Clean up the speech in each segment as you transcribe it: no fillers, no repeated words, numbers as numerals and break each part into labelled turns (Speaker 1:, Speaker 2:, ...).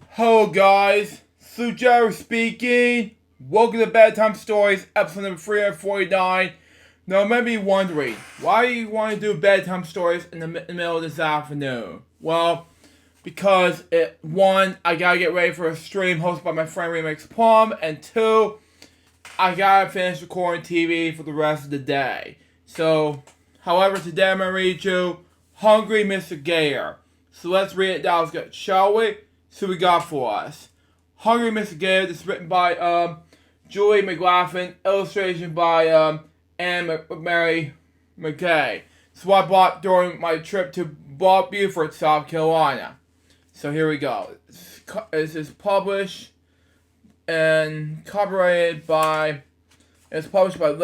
Speaker 1: Hello guys, Sujaro speaking. Welcome to Bedtime Stories, episode number 349. Now you may be wondering, why do you want to do bedtime stories in the middle of this afternoon? Well, because one, I gotta get ready for a stream hosted by my friend Remix Plum, and two, I gotta finish recording TV for the rest of the day. So, however, today I'm gonna read you Hungry Mr. Gator. So let's read it down, shall we? So we got for us Hungry Mr. Gator. This is written by Julie McLaughlin, illustration by Anne Mary McKay. This is what I bought during my trip to Beaufort, South Carolina. So here we go. This is published and copyrighted by. It's published by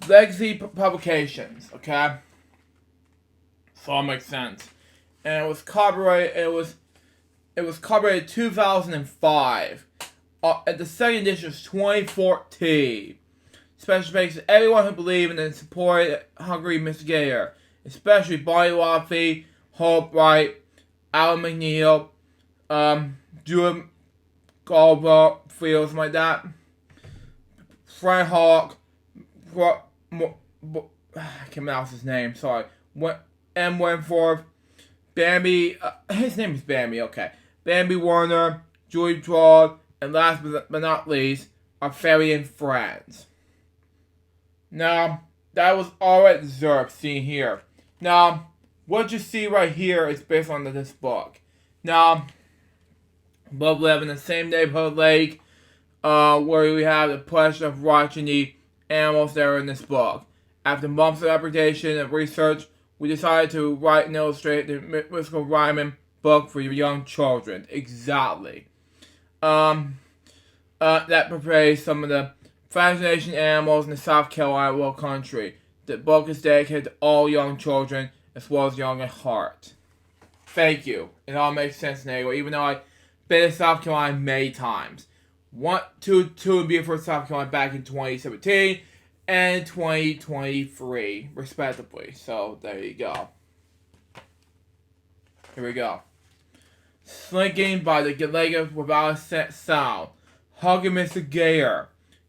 Speaker 1: Legacy Publications. Okay, so all makes sense. And it was copyrighted. It was copyrighted 2005. And the second edition was 2014. Special thanks to everyone who believed in and supported Hungry Mr. Gator, especially Bonnie Laffey, Hope Wright, Alan McNeil, Drew Galba, Fields like that, Frank Hawk, I can't pronounce his name, sorry, M. Winforth, Bambi, his name is Bambi, okay, Bambi Warner, Julie Draw, and last but not least, our fairy and friends. Now, that was all it deserved, seen here. Now, what you see right here is based on this book. Now, both live in the same neighborhood lake, where we have the pleasure of watching the animals that are in this book. After months of application and research, we decided to write and illustrate the mythical rhyming book for young children. Exactly. That portrays some of the fascinating animals in the South Carolina Low Country. The book is dedicated to all young children as well as young at heart. Thank you. It all makes sense now, even though I've been to South Carolina many times. Two in Beaufort, South Carolina back in 2017 and 2023, respectively. So, there you go. Here we go. Slinking by the lake without a sound, Hungry Mr. Gator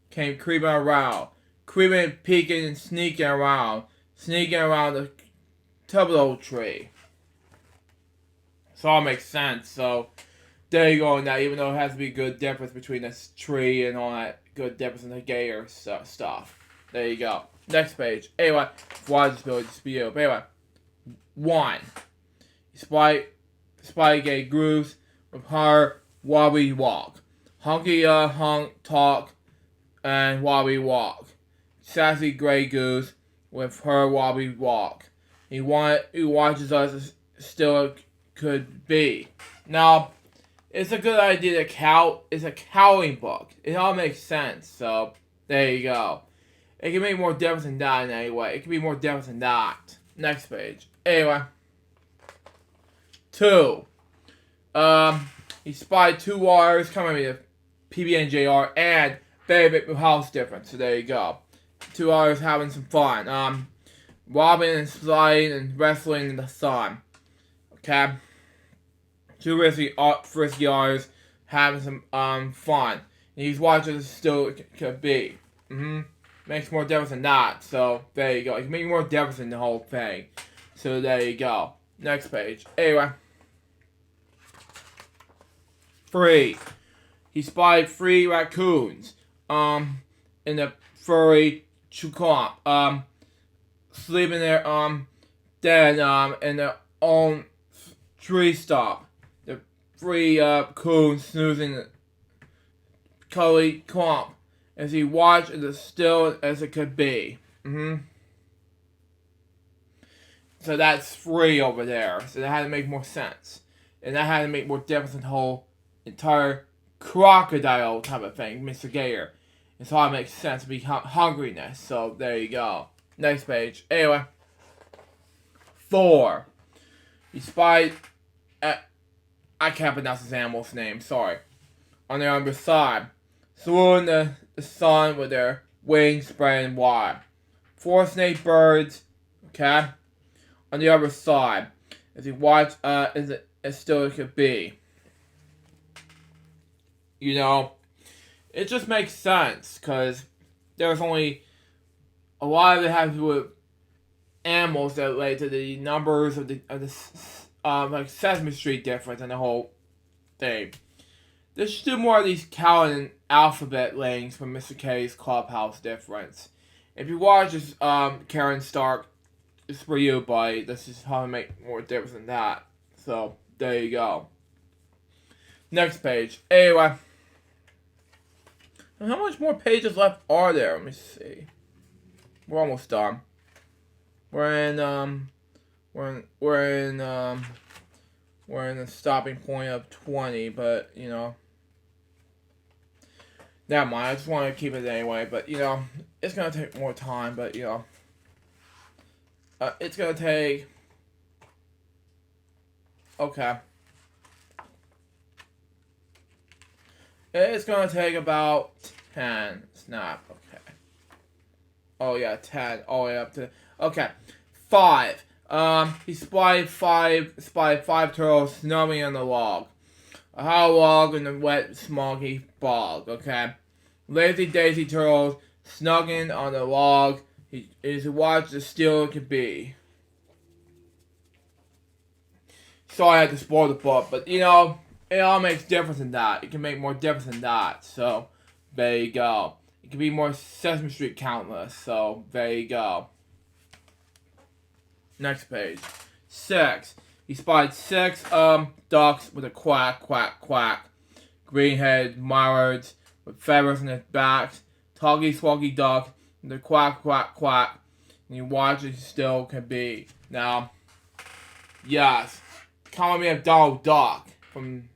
Speaker 1: came creeping around, creeping, peeking, and sneaking around the tubble tree. So all makes sense. So there you go. Now, even though it has to be a good difference between this tree and all that good difference in the gator stuff. There you go. Next page. Anyway, why this build this video? But anyway, 1. Spy gay grooves with her while we walk. Hunky hunk talk and while we walk. Sassy gray goose with her while we walk. He watches us as still could be. Now, it's a good idea to it's a cowing book. It all makes sense, so there you go. It can make more difference than that in any way. It can be more difference than that. Next page. Anyway. 2. He spied 2 wires coming to PB&JR and Baby House difference. So there you go. 2 wires having some fun. Robbing and sliding and wrestling in the sun. Okay. 2 frisky wires having some fun. And he's watching as still could be. Makes more difference than that. So there you go. It can make more difference in the whole thing. So there you go. Next page. Anyway. 3. He spied 3 raccoons, in the furry clump, sleeping there, dead, in their own tree stump. The 3, coons snoozing the cuddly clump as he watched as still as it could be. So that's 3 over there. So that had to make more sense. And that had to make more difference in the whole entire crocodile type of thing, Mr. Gator. And so it makes sense to be hungriness. So there you go. Next page. Anyway. 4. He spied I can't pronounce this animal's name, sorry. On the other side. Saluting the sun with their wings spreading wide. 4 snake birds, okay, on the other side. As he watched as still it could be. You know, it just makes sense because there's only a lot of it has to do with animals that relate to the numbers of the like Sesame Street difference and the whole thing. They should do more of these Calvin alphabet links from Mr. K's Clubhouse difference. If you watch this, Karen Stark, it's for you, buddy. This is how to make more difference than that. So, there you go. Next page. Anyway. And how much more pages left are there? Let me see. We're almost done. We're in the stopping point of 20, but you know. Never mind, I just want to keep it anyway, but you know, it's gonna take more time, but you know. It's gonna take. Okay. It's gonna take about 10. Snap. Okay. Oh yeah, 10. All the way up to. Okay. 5. He spied five turtles snuggling on the log. A hollow log in the wet, smoggy bog. Okay. Lazy Daisy turtles snuggling on the log. He is watched as still it could be. Sorry I had to spoil the book, but you know. It all makes difference in that. It can make more difference in that. So, there you go. It can be more Sesame Street countless. So, there you go. Next page. 6. He spied 6 ducks with a quack, quack, quack. Green-headed mallards with feathers on their backs. Toggy, swoggy duck with a quack, quack, quack. And you watch it still can be. Now, yes. Call me a Donald Duck from,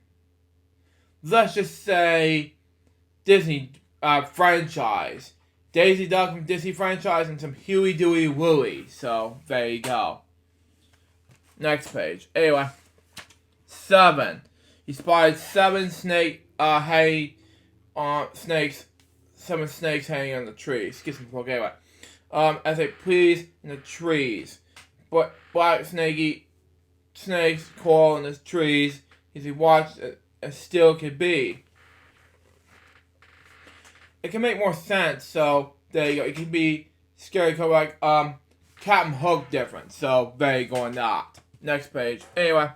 Speaker 1: let's just say, Disney franchise. Daisy Duck from Disney franchise and some Huey, Dewey, Wooey. So, there you go. Next page. Anyway. 7. He spotted 7 snakes hanging on the trees. Excuse me, anyway. As they please in the trees. But black snakes crawl in the trees as he watched as still could be. It can make more sense, so there you go. It can be scary, like Captain Hook different. So there you go on that. Next page. Anyway,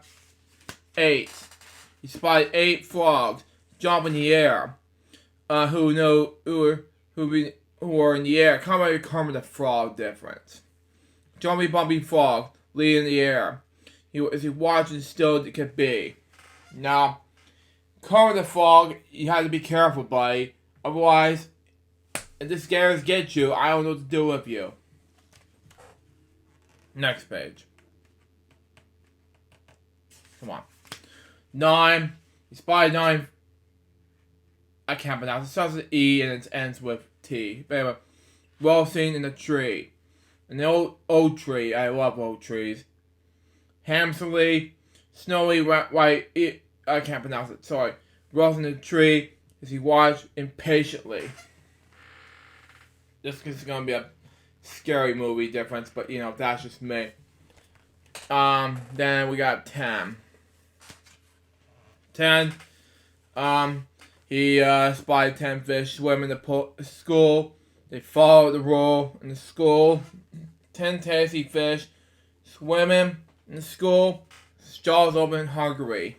Speaker 1: 8. He spotted 8 frogs jump in the air. Who are in the air. Kind of Kermit the Frog difference. Jumpy bumpy frog lead in the air. As he watches still it could be. Now, Kermit the Frog, you have to be careful, buddy. Otherwise, if the scares get you, I don't know what to do with you. Next page. Come on. 9. You spotted 9. I can't pronounce it. It starts with E and it ends with T. But anyway, well seen in the tree. An old tree. I love old trees. Hamsterly, snowy, white. I can't pronounce it. Sorry. Rose in the tree as he watched impatiently. This is gonna be a scary movie difference, but you know that's just me. Then we got 10. 10. He spotted 10 fish swim in the school. They followed the rule in the school. 10 tasty fish swimming in the school. Jaws open, hungry.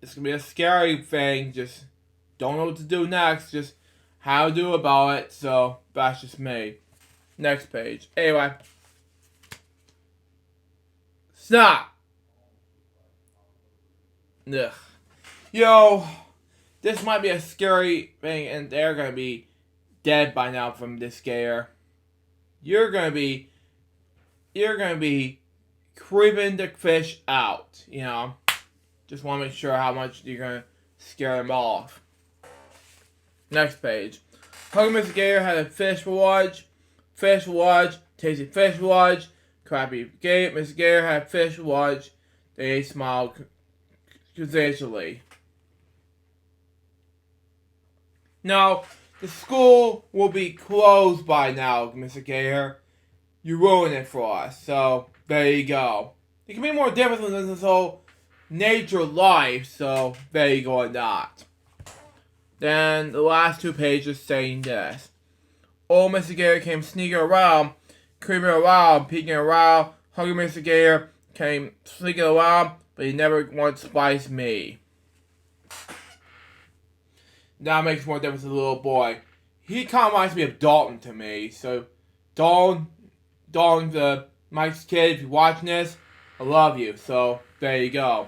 Speaker 1: It's gonna be a scary thing. Just don't know what to do next. Just how to do about it. So that's just me. Next page. Anyway. Stop. Ugh. Yo, this might be a scary thing, and they're gonna be dead by now from this scare. You're gonna be creeping the fish out. You know, just want to make sure how much you're gonna scare them off. Next page. Hungry Mr. Gator had a fish for lunch. Fish for lunch. Tasty fish for lunch. Crappy Gator. Mr. Gator had fish for lunch. They smiled consensually. Now, the school will be closed by now, Mr. Gator. You ruined it for us. So, there you go. It can be more different than this whole nature life, so there you go on that. Then the last 2 pages saying this. Old Mr. Gator came sneaking around, creeping around, peeking around. Hungry Mr. Gator came sneaking around, but he never once spiced me. That makes more difference to the little boy. He kind of reminds me of Dalton to me. So, Dalton, the Mike's kid, if you're watching this, I love you. So, there you go.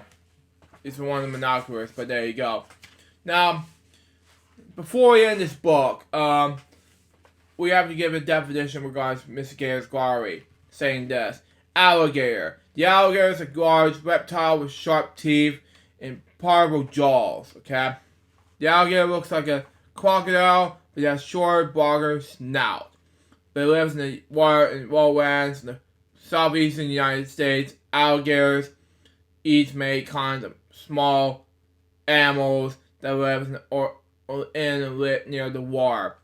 Speaker 1: It's one of the monoculars, but there you go. Now, before we end this book, we have to give a definition regarding Mr. Gator's glory, saying this. Alligator. The alligator is a large reptile with sharp teeth and powerful jaws, okay? The alligator looks like a crocodile, but it has short, broader snout. It lives in the water and lowlands in the southeastern United States. Alligators eat many kinds of small animals that live in and live near the water.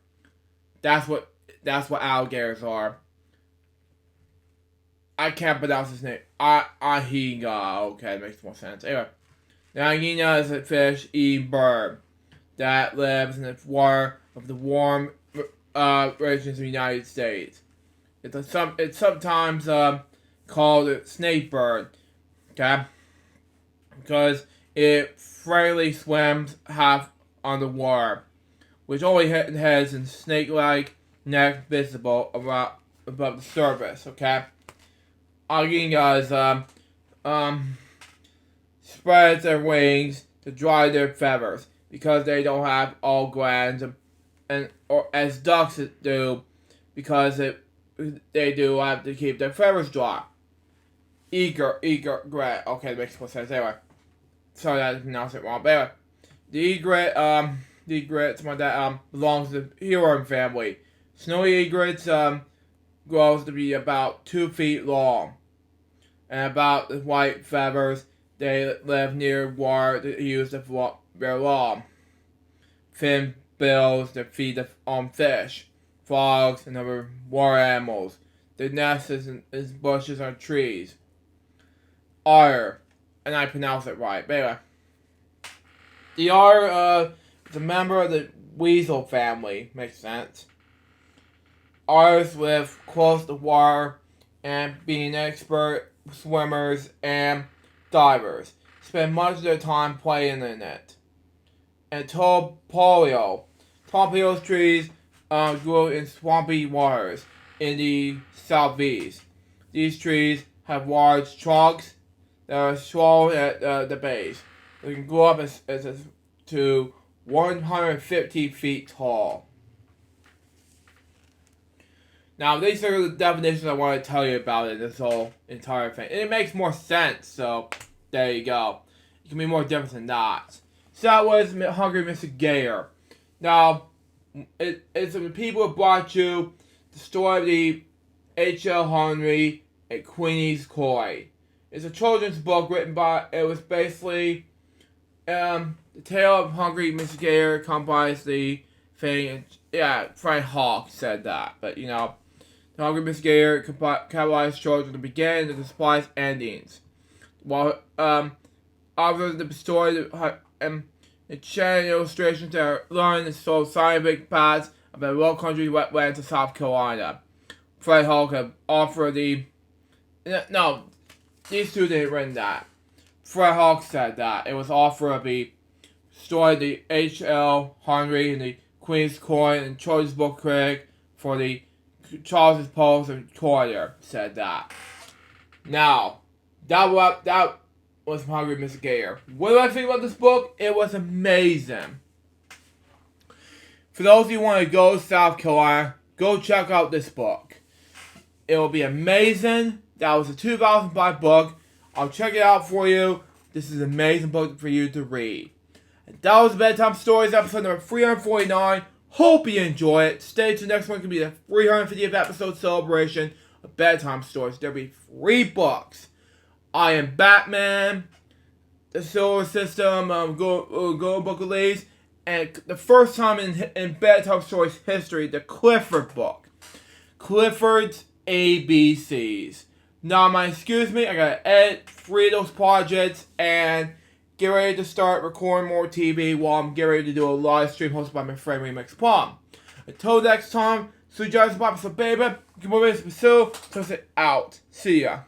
Speaker 1: That's what alligators are. I can't pronounce his name. Ahiga. Okay, that makes more sense. Anyway, the hyena is a fish-eating bird that lives in the water of the warm regions of the United States. It's sometimes called a snake bird, okay? Because it freely swims half underwater, which only has a snake-like neck visible above the surface, okay? Hyenas spreads their wings to dry their feathers because they don't have all glands, or as ducks do, because they do have to keep their feathers dry. Egret. Okay, that makes more sense. Anyway, sorry I pronounced it wrong. But anyway, the egret, something like that, belongs to the heron family. Snowy egrets grows to be about 2 feet long, and about the white feathers. They live near water to use their long, thin bills that feed on fish, frogs, and other water animals. Their nest is in bushes or trees. Otter, and I pronounce it right. But anyway, the otter is a member of the weasel family. Makes sense. Otters live close to water and being expert swimmers and divers. Spend much of their time playing in it. And tall polio trees grow in swampy waters in the southeast. These trees have large trunks that are swollen at the base. They can grow up to 150 feet tall. Now, these are the definitions I want to tell you about in this whole entire thing. And it makes more sense, so there you go. It can be more different than that. So that was Hungry Mr. Gator. Now, it's the people who brought you the story of the H.L. Henry and Queenie's Koi. It's a children's book written by, it was basically, the tale of Hungry Mr. Gator combines the thing, and, yeah, Frank Hawk said that, but, you know, the Hungry Mr. Gator catalyzed children at the beginning and despised endings. While, after the story, the chain illustrations that are learned and sold scientific paths of the low country wetlands of South Carolina. Fred Hawk have offered no, these two didn't write that. Fred Hawk said that. It was offer of the story of the H.L. Henry and the Queen's Coin and children's book critic for the Charles Post and Courier said that. Now, that was Hungry Mr. Gator. What do I think about this book? It was amazing. For those of you who want to go to South Carolina, go check out this book. It will be amazing. That was a 2005 book. I'll check it out for you. This is an amazing book for you to read. And that was Bedtime Stories, episode number 349. Hope you enjoy it. Stay tuned. Next one can be the 350th episode celebration of Bedtime Stories. There'll be 3 books. I Am Batman, The Solar System, Golden Book of Leaves, and the first time in Bedtime Stories history, the Clifford book. Clifford's ABCs. Now, excuse me, I gotta edit 3 of those projects and get ready to start recording more TV while I'm getting ready to do a live stream hosted by my friend Remix Palm. Until next time, so you guys, Papa, so baby, give me a pursue, so out. See ya.